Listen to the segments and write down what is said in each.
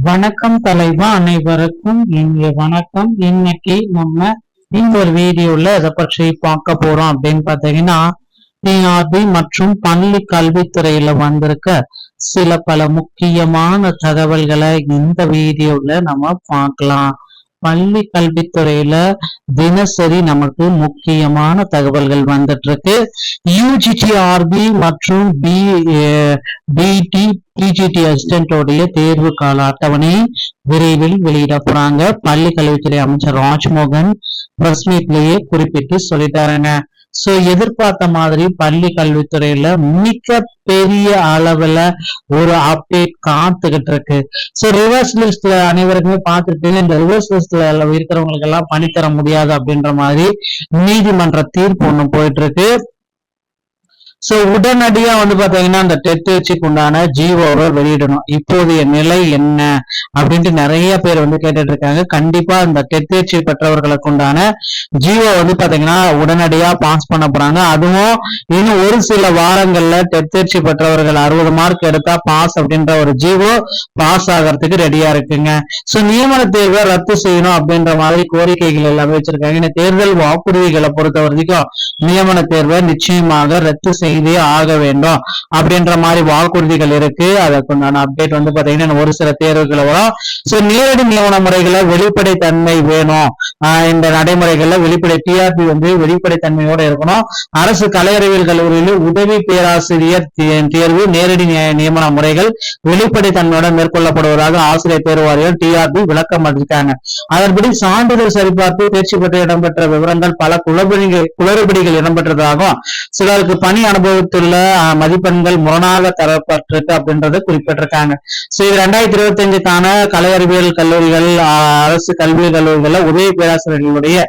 வணக்கம் தலைவா, அனைவருக்கும் இனிய வணக்கம். இன்னைக்கு நம்ம இந்த ஒரு வீடியோல எதை பற்றி பார்க்க போறோம் அப்படின்னு பாத்தீங்கன்னா, டிஆர்பி மற்றும் பள்ளி கல்வித்துறையில வந்திருக்க சில பல முக்கியமான தகவல்களை இந்த வீடியோல நம்ம பார்க்கலாம். பள்ளி கல்வித்துறையில தினசரி நமக்கு முக்கியமான தகவல்கள் வந்துட்டு இருக்கு. யூஜிடிஆர்பி மற்றும் பிடி பிஜிடி அசிஸ்டன்டோடைய தேர்வு கால அட்டவணை விரைவில் வெளியிட போறாங்க. பள்ளி கல்வித்துறை அமைச்சர் ராஜ்மோகன் பிரஸ் மீட்லயே குறிப்பிட்டு சொல்லிட்டாருங்க. சோ எதிர்பார்த்த மாதிரி பள்ளி கல்வித்துறையில மிக பெரிய அளவுல ஒரு அப்டேட் காத்துக்கிட்டு இருக்கு. சோ ரிவர்ஸ் லிஸ்ட்ல அனைவருக்குமே பார்த்துட்டு இந்த ரிவர்ஸ் லிஸ்ட்ல இருக்கிறவங்களுக்கு எல்லாம் பணித்தர முடியாது அப்படின்ற மாதிரி நீதிமன்ற தீர்ப்பு ஒண்ணு போயிட்டு இருக்கு. சோ உடனடியா பாத்தீங்கன்னா அந்த டெட் தேர்ச்சிக்கு உண்டான ஜிஓவை வெளியிடணும். இப்போதைய நிலை என்ன அப்படின்ட்டு நிறைய பேர் கேட்டுட்டு இருக்காங்க. கண்டிப்பா இந்த டெட் தேர்ச்சி பெற்றவர்களுக்கு உண்டான ஜிஓ பாத்தீங்கன்னா உடனடியா பாஸ் பண்ண போறாங்க. அதுவும் இன்னும் ஒரு சில வாரங்கள்ல டெட் தேர்ச்சி பெற்றவர்கள் 60 மார்க் எடுத்தா பாஸ் அப்படின்ற ஒரு ஜிஓ பாஸ் ஆகிறதுக்கு ரெடியா இருக்குங்க. சோ நியமன தேர்வை ரத்து செய்யணும் அப்படின்ற மாதிரி கோரிக்கைகள் எல்லாமே வச்சிருக்காங்க. இந்த தேர்தல் வாக்குறுதிகளை பொறுத்த வரைக்கும் நியமன தேர்வை நிச்சயமாக ரத்து செய்தே ஆக வேண்டும் அப்படின்ற மாதிரி வாக்குறுதிகள் இருக்கு. அதற்குண்டான அப்டேட் பாத்தீங்கன்னா ஒரு சில தேர்வுகளை வரும். சோ நேரடி நியமன முறைகளை வெளிப்படைத்தன்மை வேணும். இந்த நடைமுறைகள்ல டிஆர்பி வெளிப்படைத்தன்மையோட இருக்கணும். அரசு கலை அறிவியல் கல்லூரியில் உதவி பேராசிரியர் தேர்வு நேரடி நியமன முறைகள் வெளிப்படைத்தன்மையோட மேற்கொள்ளப்படுவதாக ஆசிரியர் தேர்வு வாரியம் டிஆர்பி விளக்கம் அளித்தாங்க. அதன்படி சான்றிதழ் சரிபார்ப்பு தேர்ச்சி பெற்ற இடம்பெற்ற விவரங்கள் பல குளறுபடிகள் இடம்பெற்றதாகவும் சிலருக்கு பணி அனுபவத்துள்ள மதிப்பெண்கள் முரணாக தரப்பட்டிருக்கு அப்படின்றத குறிப்பிட்டிருக்காங்க. சோ இது 2025க்கான கலை அறிவியல் கல்லூரிகள் அரசு கல்வி கல்லூரிகள்ல உதவி பேராசிரியர்களுடைய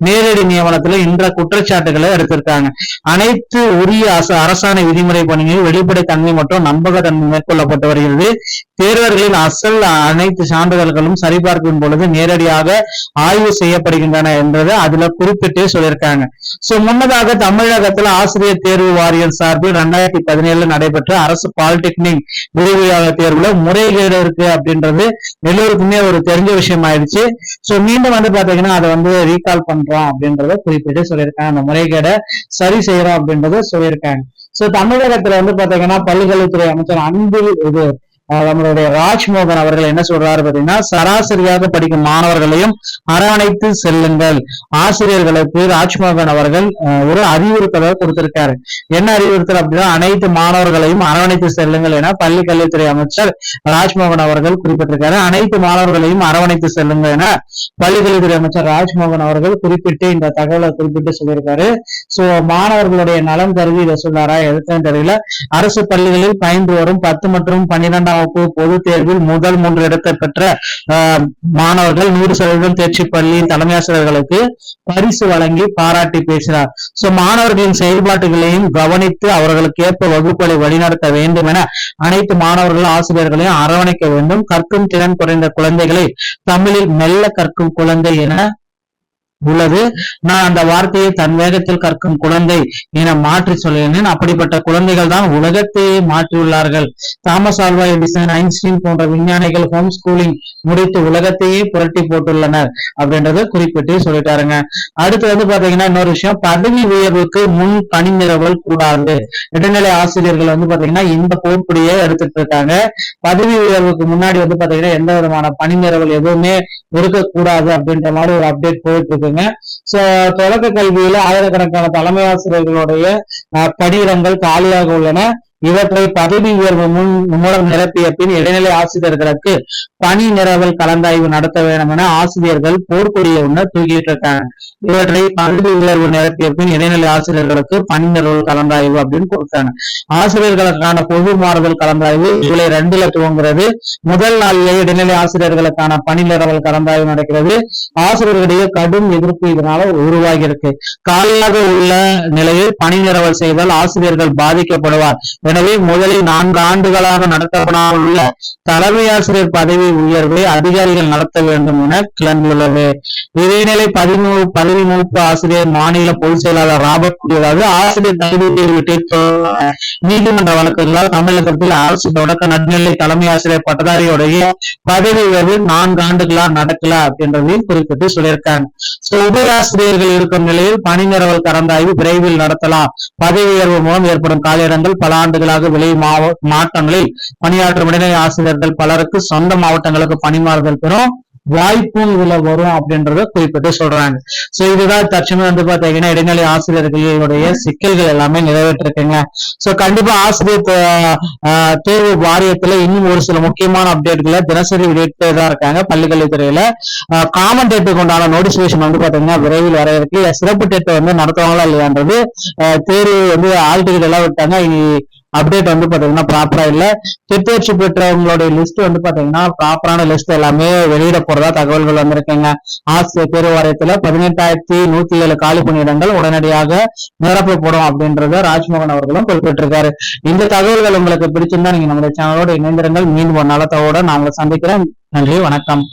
நேரடி நியமனத்துல இந்த குற்றச்சாட்டுகளை எடுத்திருக்காங்க. அனைத்து உரிய அரசாணை விதிமுறை பணிகளில் வெளிப்படைத்தன்மை மற்றும் நம்பகத்தன்மை மேற்கொள்ளப்பட்டு வருகிறது. தேர்வர்களின் அசல் அனைத்து சான்றிதழ்களும் சரிபார்க்கும் பொழுது நேரடியாக ஆய்வு செய்யப்படுகின்றன என்றது அதுல குறிப்பிட்டே சொல்லியிருக்காங்க. சோ முன்னதாக தமிழகத்துல ஆசிரியர் தேர்வு வாரியம் சார்பில் 2017 நடைபெற்ற அரசு பாலிடெக்னிக் விரிவுரையாளர் தேர்வுல முறைகேடு இருக்கு அப்படின்றது எல்லோருக்குமே ஒரு தெரிஞ்ச விஷயம் ஆயிடுச்சு. சோ மீண்டும் பாத்தீங்கன்னா அதை ரீகால் பண்றோம் அப்படின்றத குறிப்பிட்டு சொல்லியிருக்காங்க. அந்த முறைகேடை சரி செய்யறோம் அப்படின்றத சொல்லியிருக்காங்க. சோ தமிழகத்துல பாத்தீங்கன்னா பள்ளிக்கல்வித்துறை அமைச்சர் அன்பில் நம்மளுடைய ராஜ்மோகன் அவர்கள் என்ன சொல்றாரு பாத்தீங்கன்னா, சராசரியாக படிக்கும் மாணவர்களையும் அரவணைத்து செல்லுங்கள். ஆசிரியர்களுக்கு ராஜ்மோகன் அவர்கள் ஒரு அறிவுறுத்தலை கொடுத்திருக்காரு. என்ன அறிவுறுத்தல் அப்படின்னா, அனைத்து மாணவர்களையும் அரவணைத்து செல்லுங்கள் என பள்ளி கல்வித்துறை அமைச்சர் ராஜ்மோகன் அவர்கள் குறிப்பிட்டிருக்காரு. அனைத்து மாணவர்களையும் அரவணைத்து செல்லுங்கள் என பள்ளி கல்வித்துறை அமைச்சர் ராஜ்மோகன் அவர்கள் குறிப்பிட்டு இந்த தகவலை குறிப்பிட்டு சொல்லியிருக்காரு. சோ மாணவர்களுடைய நலம் கருதி இதை சொன்னாரா எதுக்கும் தெரியல. அரசு பள்ளிகளில் பயின்று வரும் 10 மற்றும் 12ஆம் வகுப்பு பொது தேர்வில் முதல் 3 இடத்தை பெற்ற மாணவர்கள் 100% தேர்ச்சி பள்ளியின் தலைமை ஆசிரியர்களுக்கு பரிசு வழங்கி பாராட்டி பேசினார். சோ மாணவர்களின் செயல்பாடுகளையும் கவனித்து அவர்களுக்கு ஏற்ப வகுப்புகளை வழிநடத்த வேண்டும் என அனைத்து மாணவர்கள் ஆசிரியர்களையும் அரவணைக்க வேண்டும். கற்கும் திறன் குறைந்த குழந்தைகளை தமிழில் மெல்ல கற்கும் குழந்தை என உள்ளது. நான் அந்த வார்த்தையை தன் வேகத்தில் கற்கும் குழந்தை என மாற்றி சொல்கிறேன். அப்படிப்பட்ட குழந்தைகள் தான் உலகத்தையே மாற்றியுள்ளார்கள். தாமஸ் ஆல்வா எடிசன், ஐன்ஸ்டீன் போன்ற விஞ்ஞானிகள் ஹோம் ஸ்கூலிங் முடித்து உலகத்தையே புரட்டி போட்டுள்ளனர் அப்படின்றத குறிப்பிட்டு சொல்லிட்டாருங்க. அடுத்து பாத்தீங்கன்னா இன்னொரு விஷயம், பதவி உயர்வுக்கு முன் பணி நிரவல் கூடாது. இடைநிலை ஆசிரியர்கள் பாத்தீங்கன்னா இந்த போர்க்குடியை எடுத்துட்டு இருக்காங்க. பதவி உயர்வுக்கு முன்னாடி பாத்தீங்கன்னா எந்த விதமான பணி நிரவல் எதுவுமே இருக்கக்கூடாது அப்படின்ற மாதிரி ஒரு அப்டேட் போயிட்டு இருக்கு. தொடக்க கல்வியில ஆயிரக்கணக்கான தலைமை ஆசிரியர்களுடைய பணியிடங்கள் காலியாக உள்ளன. இவற்றை பதவி உயர்வு மூலம் நிரப்பிய பின் இடைநிலை ஆசிரியர்களுக்கு பணி நிரவல் கலந்தாய்வு நடத்த வேண்டும் என ஆசிரியர்கள் போர்க்கொடியை தூக்கிட்டு இருக்காங்க. இவற்றை பதவி உயர்வு நிரப்பிய பின் இடைநிலை ஆசிரியர்களுக்கு பணி நிரவல் கலந்தாய்வு அப்படின்னு கொடுத்தாங்க. ஆசிரியர்களுக்கான பொது மாறுதல் கலந்தாய்வு ஜூலை 2 துவங்குகிறது. முதல் நாளிலேயே இடைநிலை ஆசிரியர்களுக்கான பணி நிரவல் கலந்தாய்வு நடக்கிறது. ஆசிரியர்களுடைய கடும் எதிர்ப்பு இதனால உருவாகி இருக்கு. காலியாக உள்ள நிலையில் பணி நிரவல் செய்தால் ஆசிரியர்கள் பாதிக்கப்படுவார் எனவே முதலில் 4 ஆண்டுகளாக நடத்தப்படாமல் உள்ள தலைமை ஆசிரியர் பதவி உயர்வை அதிகாரிகள் நடத்த வேண்டும் என கிளம்பியுள்ளது. இடைநிலை பதவி மூப்பு ஆசிரியர் மாநில பொதுச் செயலாளர் ராபர்ட் கூறியதாவது, ஆசிரியர் தகுதி தேர்வு நீதிமன்ற வழக்குகளால் தமிழகத்தில் அரசு தொடக்க நடுநிலை தலைமை ஆசிரியர் பட்டதாரியுடைய பதவி உயர்வு 4 ஆண்டுகளாக நடக்கல அப்படின்றதையும் குறிப்பிட்டு சொல்லியிருக்காங்க. உபயாசிரியர்கள் இருக்கும் நிலையில் பணி நிரவல் கலந்தாய்வு விரைவில் நடத்தலாம். பதவி உயர்வு மூலம் ஏற்படும் காலியிடங்கள் பல ஆண்டுகளாக விலை மாற்றங்களில் பணியாற்றும் இடைநிலை ஆசிரியர்கள் பலருக்கு சொந்த மாவட்டங்களுக்கு பணிமாறுதல் பெறும் வாய்ப்பும் இதுல வரும் அப்படின்றத குறிப்பிட்டு சொல்றாங்க. சோ இதுதான் தற்சமயம் பாத்தீங்கன்னா இடைநிலை ஆசிரியர்களுடைய சிக்கல்கள் எல்லாமே நிறைவேற்றிருக்குங்க. சோ கண்டிப்பா ஆசிரியர் தேர்வு வாரியத்துல இன்னும் ஒரு சில முக்கியமான அப்டேட்களை தினசரி வெளியிட்டே தான் இருக்காங்க. பள்ளிக்கல்வித்துறையில காமன் டேட்டுக்கு உண்டான நோட்டிபிகேஷன் பாத்தீங்கன்னா விரைவில் வர இருக்கு. சிறப்பு டேட்டை நடத்துவாங்களா இல்லையான்றது தேர்வு ஆல் டிக்கெட் எல்லாம் விட்டாங்க. இனி அப்டேட் பாத்தீங்கன்னா ப்ராப்பரா இல்ல. தேர்ச்சி பெற்றவங்களுடைய லிஸ்ட் பாத்தீங்கன்னா ப்ராப்பரான லிஸ்ட் எல்லாமே வெளியிட போறதா தகவல்கள் வந்திருக்குங்க. ஆசிரியர் தேர்வு வாரியத்துல 18,107 காலி பணியிடங்கள் உடனடியாக நிரப்பப்படும் அப்படின்றத ராஜ்மோகன் அவர்களும் குறிப்பிட்டிருக்காரு. இந்த தகவல்கள் உங்களுக்கு பிடிச்சிருந்தா நீங்க நம்முடைய சேனலோட இணைந்திருங்கள். மீண்டும் ஒரு நலத்தோட நான் உங்களை சந்திக்கிறேன். நன்றி, வணக்கம்.